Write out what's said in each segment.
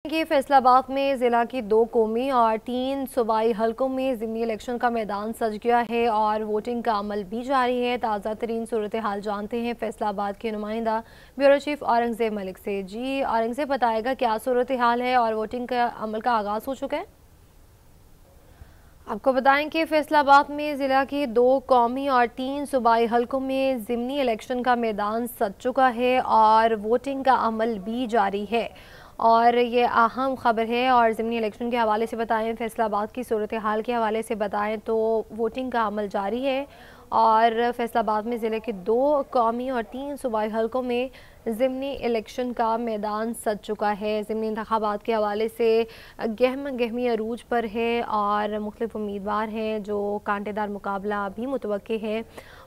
कि फैसलाबाद में जिला की 2 कौमी और 3 सूबाई हलकों में ज़िमनी इलेक्शन का मैदान सज गया है और वोटिंग का अमल भी जारी है। ताज़ा तरीन सूरत हाल जानते हैं फैसलाबाद के नुमाइंदा ब्यूरो चीफ औरंगजेब मलिक से। जी औरंगजेब, बताएगा क्या सूरत हाल है और वोटिंग का अमल का आगाज हो चुका है? आपको बताएं कि फैसलाबाद में ज़िला के 2 कौमी और 3 सूबाई हलकों में ज़िमनी इलेक्शन का मैदान सज चुका है और वोटिंग का अमल भी जारी है और ये अहम खबर है। और ज़िमनी इलेक्शन के हवाले से बताएं, फैसलाबाद की सूरत हाल के हवाले से बताएं तो वोटिंग का अमल जारी है और फैसलाबाद में ज़िले के 2 कौमी और 3 सूबाई हलकों में ज़िमनी इलेक्शन का मैदान सज चुका है। ज़िमनी इंतखाबात के हवाले से गहमी अरूज पर है और मुख्तलिफ उम्मीदवार हैं जो कांटेदार मुकाबला भी मुतवक्के है।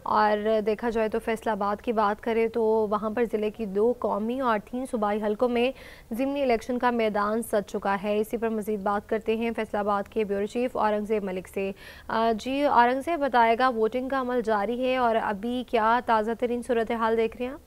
और देखा जाए तो फैसलाबाद की बात करें तो वहाँ पर ज़िले की 2 कौमी और 3 सूबाई हलकों में ज़िमनी इलेक्शन का मैदान सज चुका है। इसी पर मज़ीद बात करते हैं फैसलाबाद के ब्यूरो चीफ औरंगजेब मलिक से। जी औरंगजेब, बताएगा वोटिंग का अमल जारी है और अभी क्या ताज़ा तरीन सूरत हाल देख रहे हैं?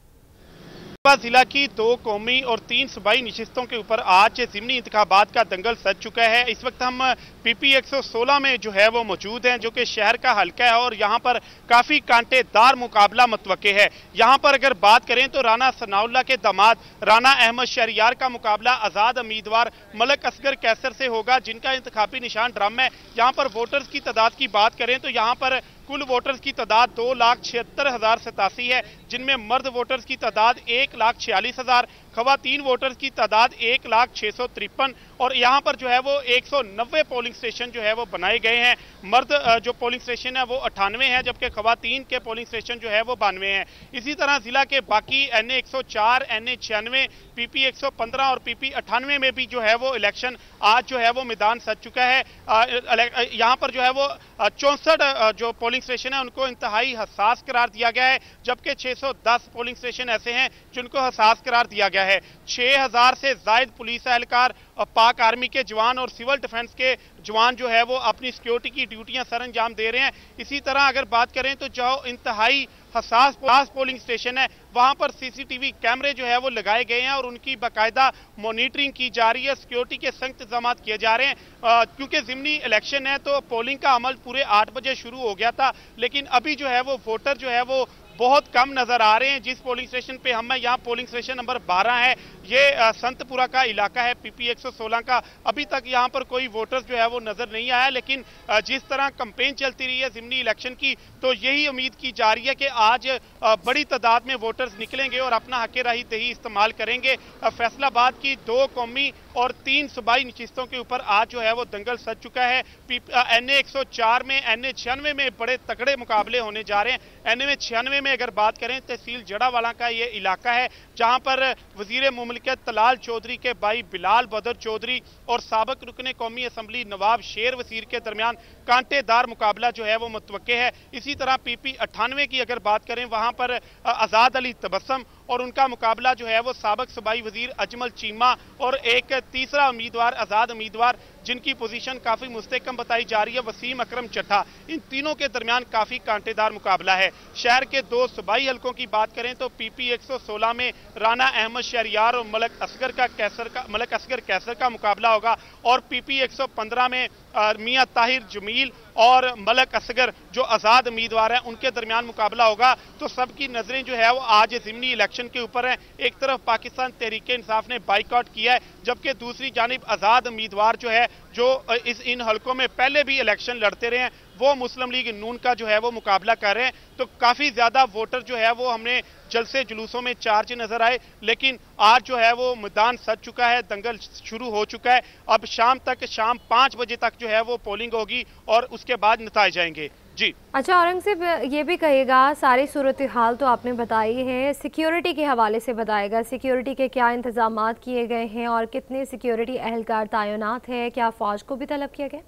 जिला की 2 कौमी और 3 सूबाई नशिस्तों के ऊपर आज ज़िमनी इंतखाबात का दंगल सज चुका है। इस वक्त हम पीपी 116 में जो है वो मौजूद हैं, जो कि शहर का हल्का है और यहाँ पर काफ़ी कांटेदार मुकाबला मुतवक्के है। यहाँ पर अगर बात करें तो राना सनाउल्लाह के दामाद राना अहमद शहरियार का मुकाबला आज़ाद उम्मीदवार मलिक असगर कैसर से होगा, जिनका इंतखाबी निशान ड्रम है। यहाँ पर वोटर्स की तादाद की बात करें तो यहाँ पर कुल वोटर्स की तादाद 2,76,087 है, जिनमें मर्द वोटर्स की तादाद 1,46,000, खवातीन वोटर्स की तादाद 1,06,53 और यहाँ पर जो है वो 190 पोलिंग स्टेशन जो है वो बनाए गए हैं। मर्द जो पोलिंग स्टेशन है वो 98 है, जबकि खवातीन के पोलिंग स्टेशन जो है वो 92 हैं। इसी तरह जिला के बाकी NA 104, NA 96, PP 115 और PP 98 में भी जो है वो इलेक्शन आज जो है वो मैदान सज चुका है। यहाँ पर जो है वो 64 जो पोलिंग स्टेशन है उनको इंतहाई हसास करार दिया गया है, जबकि 610 पोलिंग स्टेशन ऐसे हैं जिनको हसास करार दिया गया है। 6,000 से जायद पुलिस एहलकार, पाक आर्मी के जवान और सिविल डिफेंस के जवान जो है वो अपनी सिक्योरिटी की ड्यूटियां सर अंजाम दे रहे हैं। इसी तरह अगर बात करें तो जो इंतहाई हसास पोलिंग स्टेशन है वहां पर CCTV कैमरे जो है वो लगाए गए हैं और उनकी बाकायदा मॉनिटरिंग की जा रही है। सिक्योरिटी के सख्त इंतजाम किए जा रहे हैं क्योंकि ज़िमनी इलेक्शन है तो पोलिंग का अमल पूरे 8 बजे शुरू हो गया था, लेकिन अभी जो है वो वोटर जो है वो बहुत कम नजर आ रहे हैं। जिस पोलिंग स्टेशन पे हम हैं, यहाँ पोलिंग स्टेशन नंबर 12 है, ये संतपुरा का इलाका है PP 116 का। अभी तक यहाँ पर कोई वोटर्स जो है वो नजर नहीं आया, लेकिन जिस तरह कैंपेन चलती रही है ज़िमनी इलेक्शन की तो यही उम्मीद की जा रही है कि आज बड़ी तादाद में वोटर्स निकलेंगे और अपना हक राही दही इस्तेमाल करेंगे। फैसलाबाद की 2 कौमी और 3 सूबाई नशिस्तों के ऊपर आज जो है वो दंगल सज चुका है। NA 104 में, NA 96 में बड़े तगड़े मुकाबले होने जा रहे हैं। NA 96 में अगर बात करें तहसील जड़ावाला का ये इलाका है, जहां पर वजीर मुमलिकत तलाल चौधरी के भाई बिलाल बदर चौधरी और साबिक रुकने कौमी असम्बली नवाब शेर वसीर के दरमियान कांटेदार मुकाबला जो है वो मुतवक्के है। इसी तरह PP 98 की अगर बात करें वहां पर आज़ाद अली तबस्सम और उनका मुकाबला जो है वो साबिक सूबाई वजीर अजमल चीमा और एक तीसरा उम्मीदवार आज़ाद उम्मीदवार जिनकी पोजीशन काफ़ी मुस्तहकम बताई जा रही है, वसीम अकरम चट्टा। इन तीनों के दरमियान काफ़ी कांटेदार मुकाबला है। शहर के 2 सूबाई हलकों की बात करें तो PP 116 में राना अहमद शहरियार और मलिक असगर कैसर का मुकाबला होगा और PP 115 में मियां ताहिर जमील और मलिक असगर जो आज़ाद उम्मीदवार हैं उनके दरमियान मुकाबला होगा। तो सबकी नजरें जो है वो आज ज़िमनी इलेक्शन के ऊपर हैं। एक तरफ पाकिस्तान तहरीक इंसाफ ने बाइकआउट किया है, जबकि दूसरी जानिब आज़ाद उम्मीदवार जो है जो इन हलकों में पहले भी इलेक्शन लड़ते रहे हैं वो मुस्लिम लीग नून का जो है वो मुकाबला कर रहे हैं। तो काफ़ी ज़्यादा वोटर जो है वो हमने जलसे जुलूसों में चार्ज नजर आए, लेकिन आज जो है वो मैदान सज चुका है, दंगल शुरू हो चुका है। अब शाम 5 बजे तक जो है वो पोलिंग होगी और उसके बाद नतीजे आएंगे। जी अच्छा औरंगजेब, ये भी कहेगा सारी सूरत हाल तो आपने बताई है, सिक्योरिटी के हवाले से बताएगा सिक्योरिटी के क्या इंतजाम किए गए हैं और कितने सिक्योरिटी एहलकार तैनात है, क्या फौज को भी तलब किया गया?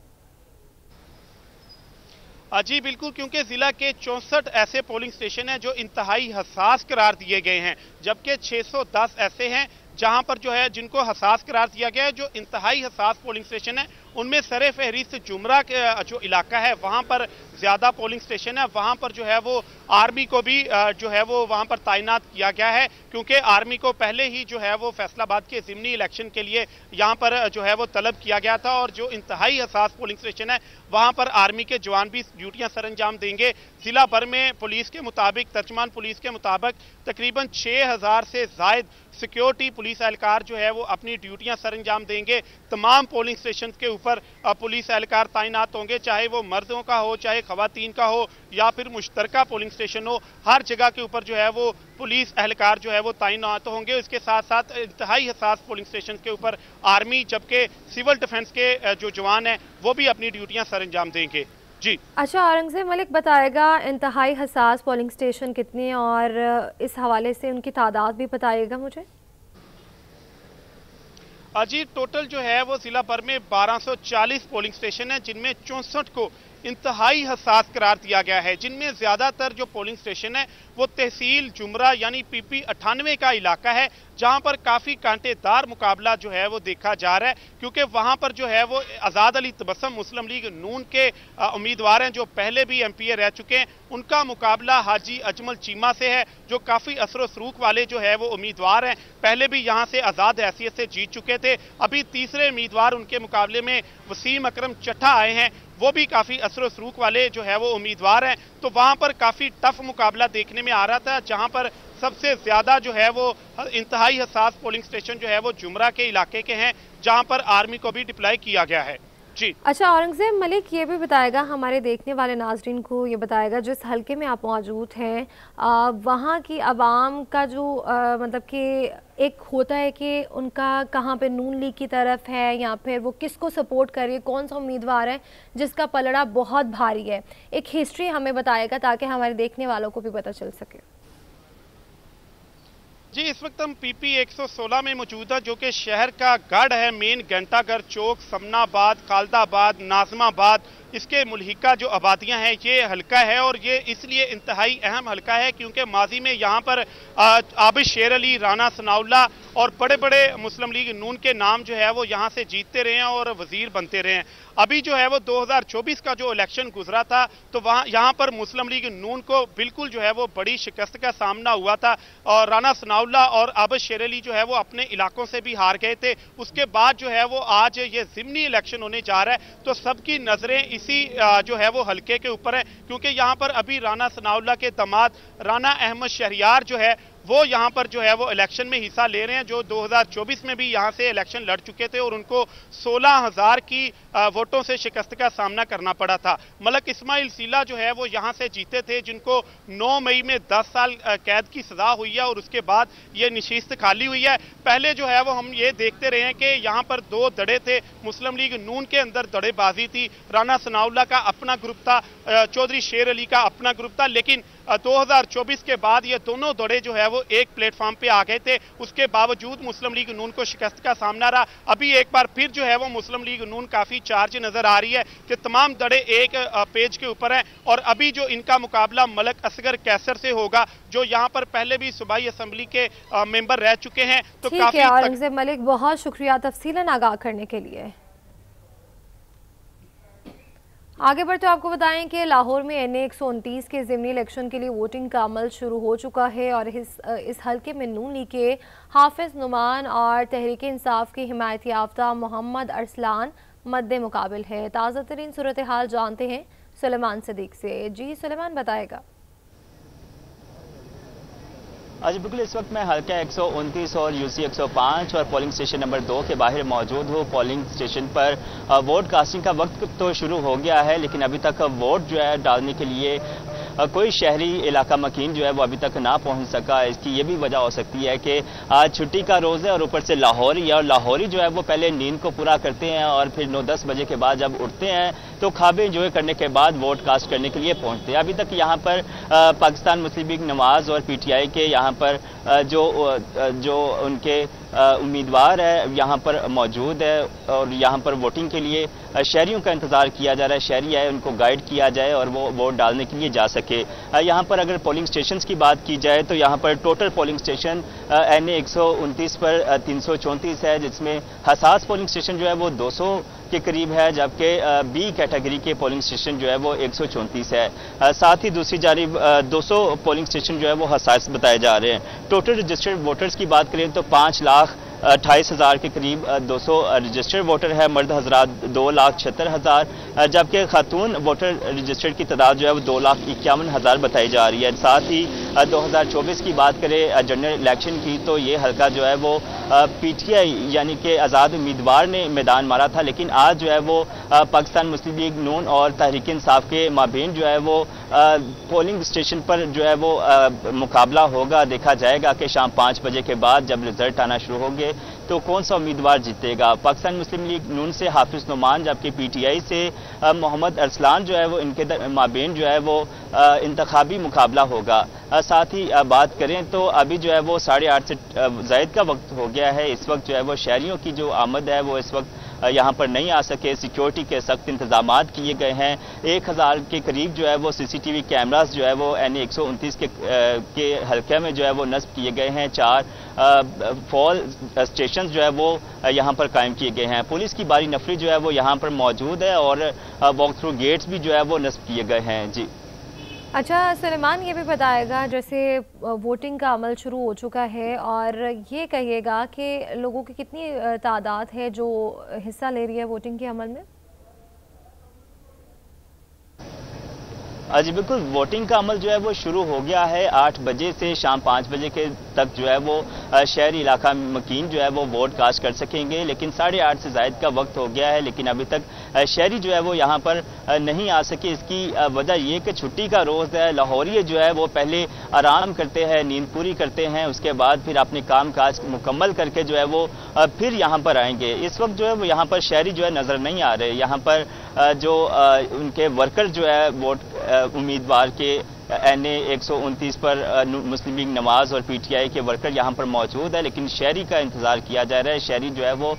जी बिल्कुल, क्योंकि जिला के 64 ऐसे पोलिंग स्टेशन हैं जो इंतहाई हसास करार दिए गए हैं, जबकि 610 ऐसे हैं जहां पर जो है जिनको हसास करार दिया गया है। जो इंतहाई हसास पोलिंग स्टेशन है उनमें सरे फहरिस्त जुमरा के जो इलाका है वहां पर ज्यादा पोलिंग स्टेशन है। वहां पर जो है वो आर्मी को भी जो है वो वहां पर तैनात किया गया है, क्योंकि आर्मी को पहले ही जो है वो फैसलाबाद के ज़िमनी इलेक्शन के लिए यहां पर जो है वो तलब किया गया था। और जो इंतहाई हसास पोलिंग स्टेशन है वहां पर आर्मी के जवान भी ड्यूटियां सर अंजाम देंगे। जिला भर में पुलिस के मुताबिक, तर्जमान पुलिस के मुताबिक तकरीबन 6000 से जायद सिक्योरिटी पुलिस एहलकार जो है वो अपनी ड्यूटियां सर अंजाम देंगे। तमाम पोलिंग स्टेशन के ऊपर पुलिस एहलकार तैनात होंगे, चाहे वो मर्दों का हो, चाहे खवातीन का हो, या फिर मुश्तरका पोलिंग स्टेशन हो। हर जगह के ऊपर जो है वो पुलिस एहलकार जो है वो तैनात होंगे। इसके साथ साथ इंतहाई हसास पोलिंग स्टेशन के ऊपर आर्मी, जबकि सिविल डिफेंस के जो जवान हैं वो भी अपनी ड्यूटियां सर अंजाम देंगे। जी अच्छा, औरंगजेब मलिक बताएगा इंतहाई हसास पोलिंग स्टेशन कितने, और इस हवाले से उनकी तादाद भी बताइएगा मुझे। जी टोटल जो है वो जिला भर में 1240 पोलिंग स्टेशन है, जिनमें 64 को इंतहाई हसास करार दिया गया है। जिनमें ज्यादातर जो पोलिंग स्टेशन है वो तहसील जुमरा यानी PP 98 का इलाका है, जहां पर काफी कांटेदार मुकाबला जो है वो देखा जा रहा है, क्योंकि वहां पर जो है वो आजाद अली तबस्सुम मुस्लिम लीग नून के उम्मीदवार हैं जो पहले भी MP रह चुके हैं। उनका मुकाबला हाजी अजमल चीमा से है, जो काफी असर सरूख वाले जो है वो उम्मीदवार हैं, पहले भी यहां से आजाद हैसियत से जीत चुके थे। अभी तीसरे उम्मीदवार उनके मुकाबले में वसीम अकरम चट्ठा आए हैं, वो भी काफी असर सरूख वाले जो है वो उम्मीदवार हैं। तो वहां पर काफी टफ मुकाबला देखने में आ रहा था, जहां पर सबसे ज्यादा जो है वो इंतहाई हसास पोलिंग स्टेशन जो है वो जुमरा के इलाके के हैं, जहां पर आर्मी को भी डिप्लॉय किया गया है। जी अच्छा, औरंगजेब मलिक ये भी बताएगा, हमारे देखने वाले नाजरीन को ये बताएगा, जिस हलके में आप मौजूद हैं वहाँ की आवाम का जो मतलब कि एक होता है कि उनका कहाँ पे नून लीग की तरफ है या फिर वो किसको सपोर्ट कर रही है, कौन सा उम्मीदवार है जिसका पलड़ा बहुत भारी है, एक हिस्ट्री हमें बताएगा ताकि हमारे देखने वालों को भी पता चल सके। जी इस वक्त हम PP 116 में मौजूद है, जो कि शहर का गढ़ है। मेन घंटाघर चौक, समनाबाद, खालदाबाद, नाजमाबाद, इसके मुल्हिका जो आबादियां हैं ये हल्का है। और ये इसलिए इंतहाई अहम हल्का है क्योंकि माजी में यहाँ पर आबिद शेर अली, राना सनाउल्लाह और बड़े बड़े मुस्लिम लीग नून के नाम जो है वो यहाँ से जीतते रहे हैं और वजीर बनते रहे हैं। अभी जो है वो 2024 का जो इलेक्शन गुजरा था तो यहाँ पर मुस्लिम लीग नून को बिल्कुल जो है वो बड़ी शिकस्त का सामना हुआ था, और राना सनाउल्लाह और आबिद शेर अली जो है वो अपने इलाकों से भी हार गए थे। उसके बाद जो है वो आज ये ज़िमनी इलेक्शन होने जा रहा है, तो सबकी नजरें इसी जो है वो हल्के के ऊपर है, क्योंकि यहाँ पर अभी राना सनाउल्लाह के दामाद राना अहमद शहरियार जो है वो यहाँ पर जो है वो इलेक्शन में हिस्सा ले रहे हैं, जो 2024 में भी यहाँ से इलेक्शन लड़ चुके थे और उनको 16,000 की वोटों से शिकस्त का सामना करना पड़ा था। मलक इस्माइल सीला जो है वो यहाँ से जीते थे, जिनको 9 मई में 10 साल कैद की सजा हुई है और उसके बाद ये नशिस्त खाली हुई है। पहले जो है वो हम ये देखते रहे हैं कि यहाँ पर 2 दड़े थे, मुस्लिम लीग नून के अंदर दड़ेबाजी थी, राना सनाउल्लाह का अपना ग्रुप था, चौधरी शेर अली का अपना ग्रुप था, लेकिन 2024 के बाद ये दोनों दौड़े जो है वो एक प्लेटफॉर्म पे आ गए थे। उसके बावजूद मुस्लिम लीग नून को शिकस्त का सामना रहा। अभी एक बार फिर जो है वो मुस्लिम लीग नून काफी चार्ज नजर आ रही है कि तमाम दड़े एक पेज के ऊपर हैं, और अभी जो इनका मुकाबला मलक असगर कैसर से होगा, जो यहाँ पर पहले भी सूबाई असम्बली के मेंबर रह चुके हैं। तो काफी औरंगजेब मलिक, बहुत शुक्रिया तफसीलन आगाह करने के लिए। आगे बढ़ते आपको बताएं कि लाहौर में NA 129 के ज़िमनी इलेक्शन के लिए वोटिंग का अमल शुरू हो चुका है, और इस हल्के में नून लीग के हाफिज नुमान और तहरीक इंसाफ की हिमायत याफ्ता मोहम्मद अरसलान मद्दे मुकाबिल है। ताज़ा तरीन सूरत हाल जानते हैं सुलेमान सदीक से। जी सुलेमान, बताएगा। जी बिल्कुल, इस वक्त मैं हल्का 129 और UC 105 और पोलिंग स्टेशन नंबर 2 के बाहर मौजूद हूँ। पोलिंग स्टेशन पर वोट कास्टिंग का वक्त तो शुरू हो गया है, लेकिन अभी तक वोट जो है डालने के लिए कोई शहरी इलाका मकीन जो है वो अभी तक ना पहुंच सका। इसकी ये भी वजह हो सकती है कि आज छुट्टी का रोज़ है और ऊपर से लाहौरी, और लाहौरी जो है वो पहले नींद को पूरा करते हैं और फिर 9-10 बजे के बाद जब उठते हैं तो ख्वाबें एंजॉय करने के बाद वोट कास्ट करने के लिए पहुंचते हैं। अभी तक यहाँ पर पाकिस्तान मुस्लिम लीग नवाज और PTI के यहाँ पर जो उनके उम्मीदवार है यहाँ पर मौजूद है, और यहाँ पर वोटिंग के लिए शहरियों का इंतजार किया जा रहा है। शहरी आए, उनको गाइड किया जाए और वो वोट डालने के लिए जा सके। यहाँ पर अगर पोलिंग स्टेशंस की बात की जाए तो यहाँ पर टोटल पोलिंग स्टेशन NA 129 पर 334 है, जिसमें हसास पोलिंग स्टेशन जो है वो के करीब है, जबकि बी कैटेगरी के पोलिंग स्टेशन जो है वो 134 है। साथ ही दूसरी जानिब 200 पोलिंग स्टेशन जो है वो हसास बताए जा रहे हैं। टोटल रजिस्टर्ड वोटर्स की बात करें तो 5,28,000 के करीब 200 रजिस्टर्ड वोटर है। मर्द हजरात 2,76,000, जबकि खातून वोटर रजिस्टर्ड की तादाद जो है वो 2,51,000 बताई जा रही है। साथ ही 2024 की बात करें जनरल इलेक्शन की, तो ये हल्का जो है वो PTI यानी कि आज़ाद उम्मीदवार ने मैदान मारा था, लेकिन आज जो है वो पाकिस्तान मुस्लिम लीग नून और तहरीक इंसाफ के माबेन जो है वो पोलिंग स्टेशन पर जो है वो मुकाबला होगा। देखा जाएगा कि शाम 5 बजे के बाद जब रिजल्ट आना शुरू होंगे तो कौन सा उम्मीदवार जीतेगा। पाकिस्तान मुस्लिम लीग नून से हाफिज नुमान, जबकि PTI से मोहम्मद अरसलान जो है वो इनके माबेन जो है वो इंतखाबी मुकाबला होगा। साथ ही बात करें तो अभी जो है वो 8:30 से ज़ायद का वक्त हो गया है। इस वक्त जो है वो शहरियों की जो आमद है वो इस वक्त यहाँ पर नहीं आ सके। सिक्योरिटी के सख्त इंतजाम किए गए हैं। 1,000 के करीब जो है वो CCTV कैमरास जो है वो NA 129 के हल्के में जो है वो नस्ब किए गए हैं। 4 फॉल स्टेशन जो है वो यहाँ पर कायम किए गए हैं। पुलिस की बारी नफरी जो है वो यहाँ पर मौजूद है और वॉक थ्रू गेट्स भी जो है वो नस्ब किए गए हैं। जी अच्छा सलेमान, ये भी बताएगा जैसे वोटिंग का अमल शुरू हो चुका है और ये कहिएगा कि लोगों की कितनी तादाद है जो हिस्सा ले रही है वोटिंग के अमल में? जी बिल्कुल, वोटिंग का अमल जो है वो शुरू हो गया है। 8 बजे से शाम 5 बजे के तक जो है वो शहरी इलाका मकीन जो है वो वोट कास्ट कर सकेंगे, लेकिन 8:30 से ज़ायद का वक्त हो गया है, लेकिन अभी तक शहरी जो है वो यहाँ पर नहीं आ सके। इसकी वजह ये कि छुट्टी का रोज़ है। लाहौरी जो है वो पहले आराम करते हैं, नींद पूरी करते हैं, उसके बाद फिर अपने काम काज मुकम्मल करके जो है वो फिर यहाँ पर आएंगे। इस वक्त जो है वो यहाँ पर शहरी जो है नज़र नहीं आ रहे। यहाँ पर जो उनके वर्कर जो है वोट उम्मीदवार के NA 129 पर मुस्लिम लीग नवाज और PTI के वर्कर यहाँ पर मौजूद है, लेकिन शहरी का इंतजार किया जा रहा है। शहरी जो है वो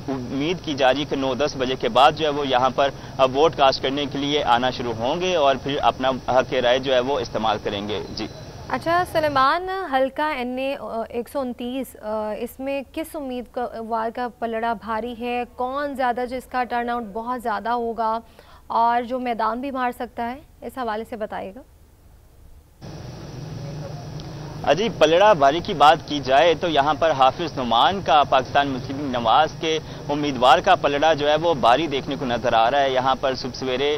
उम्मीद की जा रही है कि 9-10 बजे के बाद जो है वो यहाँ पर वोट कास्ट करने के लिए आना शुरू होंगे और फिर अपना हक राय जो है वो इस्तेमाल करेंगे। जी अच्छा सलेमान, हल्का NA 129 इसमें किस उम्मीदवार का पलड़ा भारी है? कौन ज़्यादा जिसका टर्नआउट बहुत ज़्यादा होगा और जो मैदान भी मार सकता है, इस हवाले से बताइएगा। जी पलड़ा भारी की बात की जाए तो यहाँ पर हाफिज नुमान का पाकिस्तान मुस्लिम लीग नवाज के उम्मीदवार का पलड़ा जो है वो भारी देखने को नजर आ रहा है। यहाँ पर सुबह सवेरे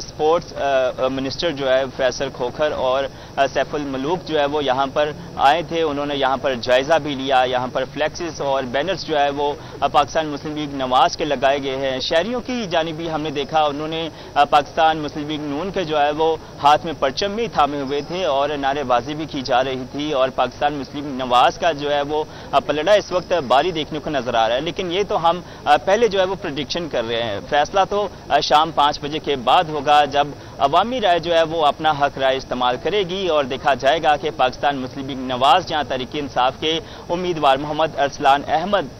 स्पोर्ट्स मिनिस्टर जो है फैसल खोखर और सैफुल मलूक जो है वो यहाँ पर आए थे। उन्होंने यहाँ पर जायजा भी लिया। यहाँ पर फ्लैक्सेस और बैनर्स जो है वो पाकिस्तान मुस्लिम लीग नवाज के लगाए गए हैं। शहरियों की जानिब भी हमने देखा, उन्होंने पाकिस्तान मुस्लिम लीग नून के जो है वो हाथ में परचम भी थामे हुए थे और नारेबाजी भी की जा रही थी और पाकिस्तान मुस्लिम नवाज का जो है वो पलड़ा इस वक्त भारी देखने को नजर आ रहा है। लेकिन ये तो हम पहले जो है वो प्रेडिक्शन कर रहे हैं। फैसला तो शाम 5 बजे के बाद होगा, जब अवामी राय जो है वो अपना हक राय इस्तेमाल करेगी और देखा जाएगा कि पाकिस्तान मुस्लिम लीग नवाज जहाँ तहरीक इंसाफ के उम्मीदवार मोहम्मद अरसलान अहमद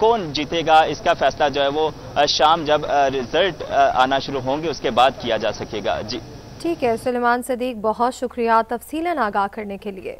कौन जीतेगा, इसका फैसला जो है वो शाम जब रिजल्ट आना शुरू होंगे उसके बाद किया जा सकेगा। जी ठीक है सलेमान सदीक, बहुत शुक्रिया तफसीलन आगाह करने के लिए।